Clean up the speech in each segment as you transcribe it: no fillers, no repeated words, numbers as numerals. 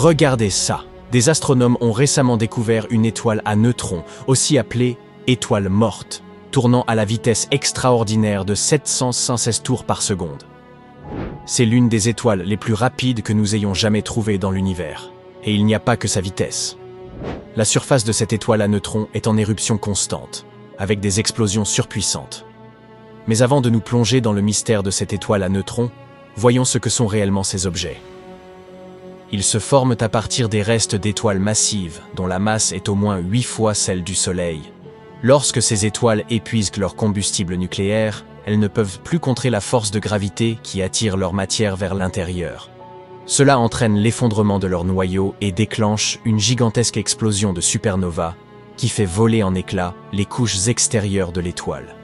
Regardez ça! Des astronomes ont récemment découvert une étoile à neutrons, aussi appelée étoile morte, tournant à la vitesse extraordinaire de 716 tours par seconde. C'est l'une des étoiles les plus rapides que nous ayons jamais trouvées dans l'univers. Et il n'y a pas que sa vitesse. La surface de cette étoile à neutrons est en éruption constante, avec des explosions surpuissantes. Mais avant de nous plonger dans le mystère de cette étoile à neutrons, voyons ce que sont réellement ces objets. Ils se forment à partir des restes d'étoiles massives, dont la masse est au moins 8 fois celle du Soleil. Lorsque ces étoiles épuisent leur combustible nucléaire, elles ne peuvent plus contrer la force de gravité qui attire leur matière vers l'intérieur. Cela entraîne l'effondrement de leur noyau et déclenche une gigantesque explosion de supernova qui fait voler en éclats les couches extérieures de l'étoile.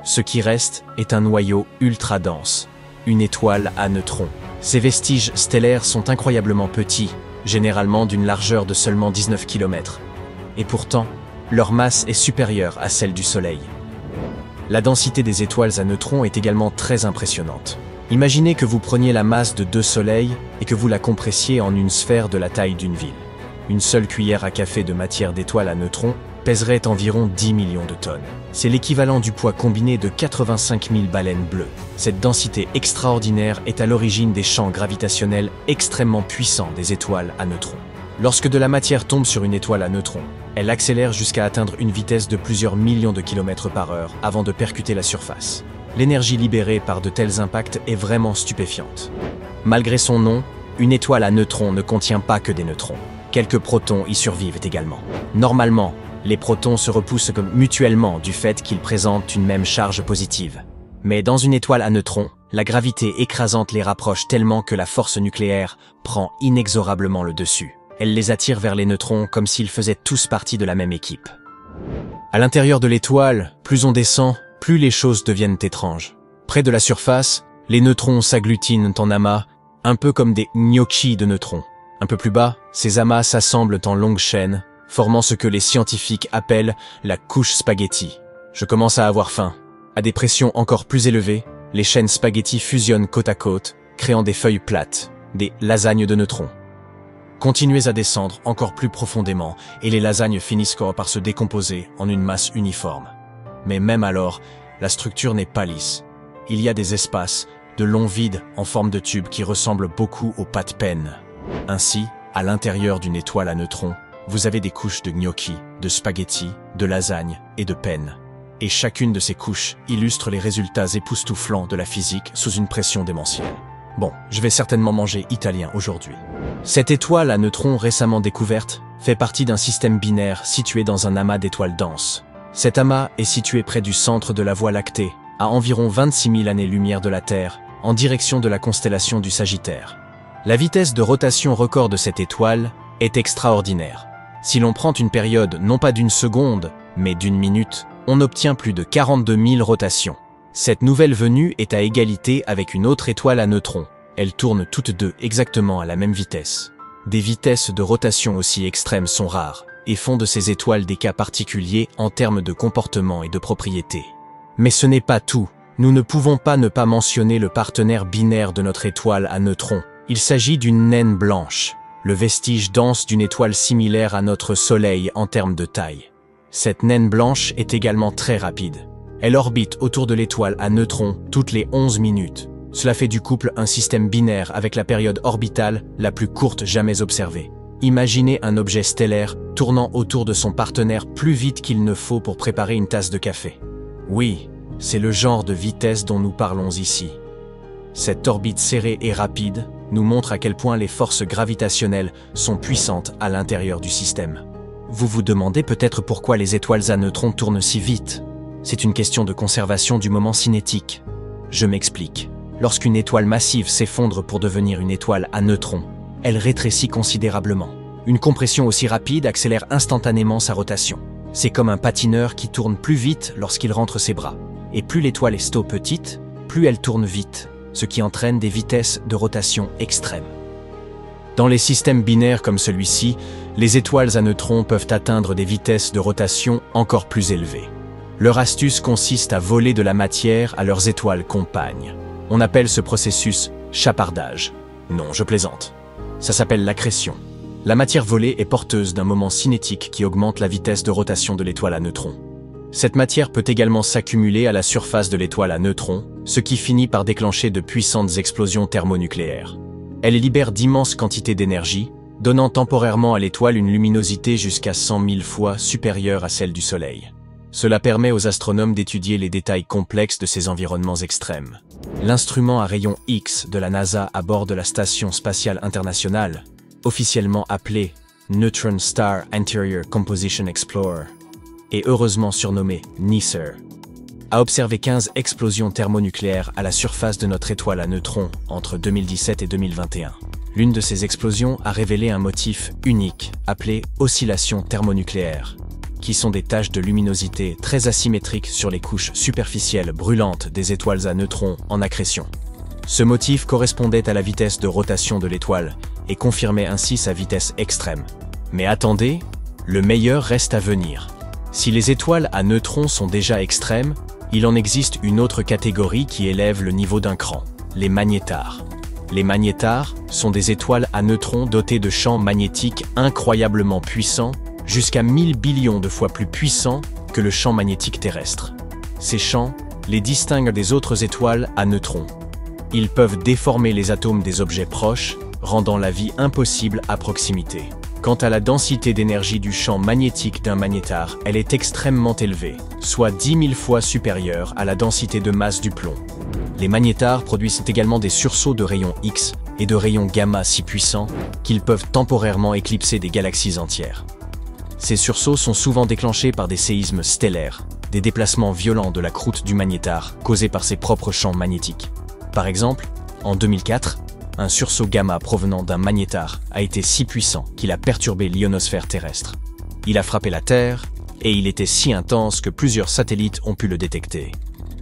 Ce qui reste est un noyau ultra dense, une étoile à neutrons. Ces vestiges stellaires sont incroyablement petits, généralement d'une largeur de seulement 19 km. Et pourtant, leur masse est supérieure à celle du Soleil. La densité des étoiles à neutrons est également très impressionnante. Imaginez que vous preniez la masse de 2 soleils et que vous la compressiez en une sphère de la taille d'une ville. Une seule cuillère à café de matière d'étoile à neutrons pèserait environ 10 millions de tonnes. C'est l'équivalent du poids combiné de 85 000 baleines bleues. Cette densité extraordinaire est à l'origine des champs gravitationnels extrêmement puissants des étoiles à neutrons. Lorsque de la matière tombe sur une étoile à neutrons, elle accélère jusqu'à atteindre une vitesse de plusieurs millions de kilomètres par heure avant de percuter la surface. L'énergie libérée par de tels impacts est vraiment stupéfiante. Malgré son nom, une étoile à neutrons ne contient pas que des neutrons. Quelques protons y survivent également. Normalement, les protons se repoussent mutuellement du fait qu'ils présentent une même charge positive. Mais dans une étoile à neutrons, la gravité écrasante les rapproche tellement que la force nucléaire prend inexorablement le dessus. Elle les attire vers les neutrons comme s'ils faisaient tous partie de la même équipe. À l'intérieur de l'étoile, plus on descend, plus les choses deviennent étranges. Près de la surface, les neutrons s'agglutinent en amas, un peu comme des gnocchis de neutrons. Un peu plus bas, ces amas s'assemblent en longues chaînes, formant ce que les scientifiques appellent la couche spaghetti. Je commence à avoir faim. À des pressions encore plus élevées, les chaînes spaghetti fusionnent côte à côte, créant des feuilles plates, des lasagnes de neutrons. Continuez à descendre encore plus profondément et les lasagnes finissent par se décomposer en une masse uniforme. Mais même alors, la structure n'est pas lisse. Il y a des espaces, de longs vides en forme de tube qui ressemblent beaucoup aux pâtes pennes. Ainsi, à l'intérieur d'une étoile à neutrons, vous avez des couches de gnocchi, de spaghettis, de lasagnes et de pennes. Et chacune de ces couches illustre les résultats époustouflants de la physique sous une pression démentielle. Bon, je vais certainement manger italien aujourd'hui. Cette étoile à neutrons récemment découverte fait partie d'un système binaire situé dans un amas d'étoiles denses. Cet amas est situé près du centre de la Voie lactée, à environ 26 000 années-lumière de la Terre, en direction de la constellation du Sagittaire. La vitesse de rotation record de cette étoile est extraordinaire. Si l'on prend une période non pas d'une seconde, mais d'une minute, on obtient plus de 42 000 rotations. Cette nouvelle venue est à égalité avec une autre étoile à neutrons. Elles tournent toutes deux exactement à la même vitesse. Des vitesses de rotation aussi extrêmes sont rares, et font de ces étoiles des cas particuliers en termes de comportement et de propriétés. Mais ce n'est pas tout. Nous ne pouvons pas ne pas mentionner le partenaire binaire de notre étoile à neutrons. Il s'agit d'une naine blanche, le vestige dense d'une étoile similaire à notre Soleil en termes de taille. Cette naine blanche est également très rapide. Elle orbite autour de l'étoile à neutrons toutes les 11 minutes. Cela fait du couple un système binaire avec la période orbitale la plus courte jamais observée. Imaginez un objet stellaire tournant autour de son partenaire plus vite qu'il ne faut pour préparer une tasse de café. Oui, c'est le genre de vitesse dont nous parlons ici. Cette orbite serrée et rapide nous montre à quel point les forces gravitationnelles sont puissantes à l'intérieur du système. Vous vous demandez peut-être pourquoi les étoiles à neutrons tournent si vite. C'est une question de conservation du moment cinétique. Je m'explique. Lorsqu'une étoile massive s'effondre pour devenir une étoile à neutrons, elle rétrécit considérablement. Une compression aussi rapide accélère instantanément sa rotation. C'est comme un patineur qui tourne plus vite lorsqu'il rentre ses bras. Et plus l'étoile est petite, plus elle tourne vite, ce qui entraîne des vitesses de rotation extrêmes. Dans les systèmes binaires comme celui-ci, les étoiles à neutrons peuvent atteindre des vitesses de rotation encore plus élevées. Leur astuce consiste à voler de la matière à leurs étoiles compagnes. On appelle ce processus chapardage. Non, je plaisante. Ça s'appelle l'accrétion. La matière volée est porteuse d'un moment cinétique qui augmente la vitesse de rotation de l'étoile à neutrons. Cette matière peut également s'accumuler à la surface de l'étoile à neutrons, ce qui finit par déclencher de puissantes explosions thermonucléaires. Elle libère d'immenses quantités d'énergie, donnant temporairement à l'étoile une luminosité jusqu'à 100 000 fois supérieure à celle du Soleil. Cela permet aux astronomes d'étudier les détails complexes de ces environnements extrêmes. L'instrument à rayons X de la NASA à bord de la Station spatiale internationale, officiellement appelé Neutron Star Interior Composition Explorer, et heureusement surnommé NICER, a observé 15 explosions thermonucléaires à la surface de notre étoile à neutrons entre 2017 et 2021. L'une de ces explosions a révélé un motif unique appelé oscillations thermonucléaires, qui sont des taches de luminosité très asymétriques sur les couches superficielles brûlantes des étoiles à neutrons en accrétion. Ce motif correspondait à la vitesse de rotation de l'étoile et confirmait ainsi sa vitesse extrême. Mais attendez, le meilleur reste à venir. Si les étoiles à neutrons sont déjà extrêmes, il en existe une autre catégorie qui élève le niveau d'un cran, les magnétars. Les magnétars sont des étoiles à neutrons dotées de champs magnétiques incroyablement puissants, jusqu'à 1000 billions de fois plus puissants que le champ magnétique terrestre. Ces champs les distinguent des autres étoiles à neutrons. Ils peuvent déformer les atomes des objets proches, rendant la vie impossible à proximité. Quant à la densité d'énergie du champ magnétique d'un magnétar, elle est extrêmement élevée, soit 10 000 fois supérieure à la densité de masse du plomb. Les magnétars produisent également des sursauts de rayons X et de rayons gamma si puissants qu'ils peuvent temporairement éclipser des galaxies entières. Ces sursauts sont souvent déclenchés par des séismes stellaires, des déplacements violents de la croûte du magnétar causés par ses propres champs magnétiques. Par exemple, en 2004, un sursaut gamma provenant d'un magnétar a été si puissant qu'il a perturbé l'ionosphère terrestre. Il a frappé la Terre, et il était si intense que plusieurs satellites ont pu le détecter.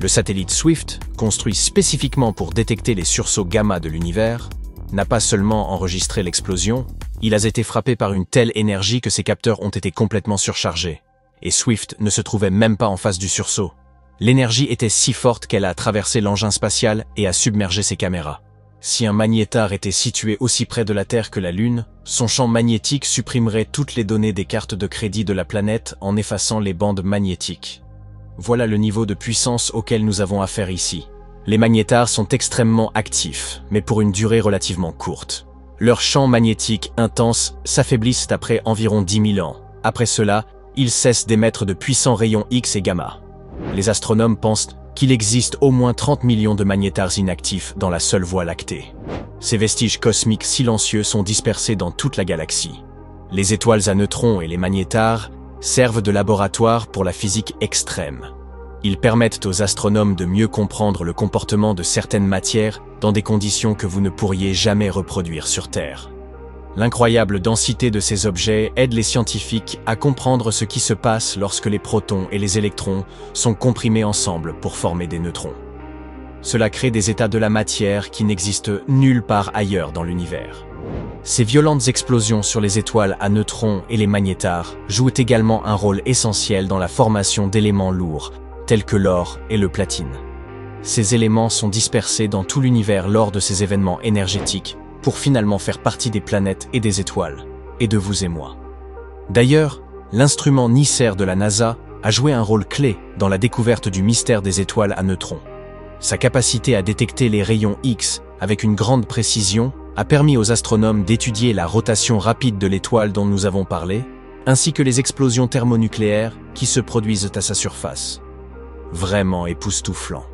Le satellite Swift, construit spécifiquement pour détecter les sursauts gamma de l'univers, n'a pas seulement enregistré l'explosion, il a été frappé par une telle énergie que ses capteurs ont été complètement surchargés. Et Swift ne se trouvait même pas en face du sursaut. L'énergie était si forte qu'elle a traversé l'engin spatial et a submergé ses caméras. Si un magnétar était situé aussi près de la Terre que la Lune, son champ magnétique supprimerait toutes les données des cartes de crédit de la planète en effaçant les bandes magnétiques. Voilà le niveau de puissance auquel nous avons affaire ici. Les magnétars sont extrêmement actifs, mais pour une durée relativement courte. Leurs champs magnétiques intenses s'affaiblissent après environ 10 000 ans. Après cela, ils cessent d'émettre de puissants rayons X et gamma. Les astronomes pensent qu'il existe au moins 30 millions de magnétars inactifs dans la seule Voie lactée. Ces vestiges cosmiques silencieux sont dispersés dans toute la galaxie. Les étoiles à neutrons et les magnétars servent de laboratoire pour la physique extrême. Ils permettent aux astronomes de mieux comprendre le comportement de certaines matières dans des conditions que vous ne pourriez jamais reproduire sur Terre. L'incroyable densité de ces objets aide les scientifiques à comprendre ce qui se passe lorsque les protons et les électrons sont comprimés ensemble pour former des neutrons. Cela crée des états de la matière qui n'existent nulle part ailleurs dans l'univers. Ces violentes explosions sur les étoiles à neutrons et les magnétars jouent également un rôle essentiel dans la formation d'éléments lourds, tels que l'or et le platine. Ces éléments sont dispersés dans tout l'univers lors de ces événements énergétiques, pour finalement faire partie des planètes et des étoiles, et de vous et moi. D'ailleurs, l'instrument NICER de la NASA a joué un rôle clé dans la découverte du mystère des étoiles à neutrons. Sa capacité à détecter les rayons X avec une grande précision a permis aux astronomes d'étudier la rotation rapide de l'étoile dont nous avons parlé, ainsi que les explosions thermonucléaires qui se produisent à sa surface. Vraiment époustouflant.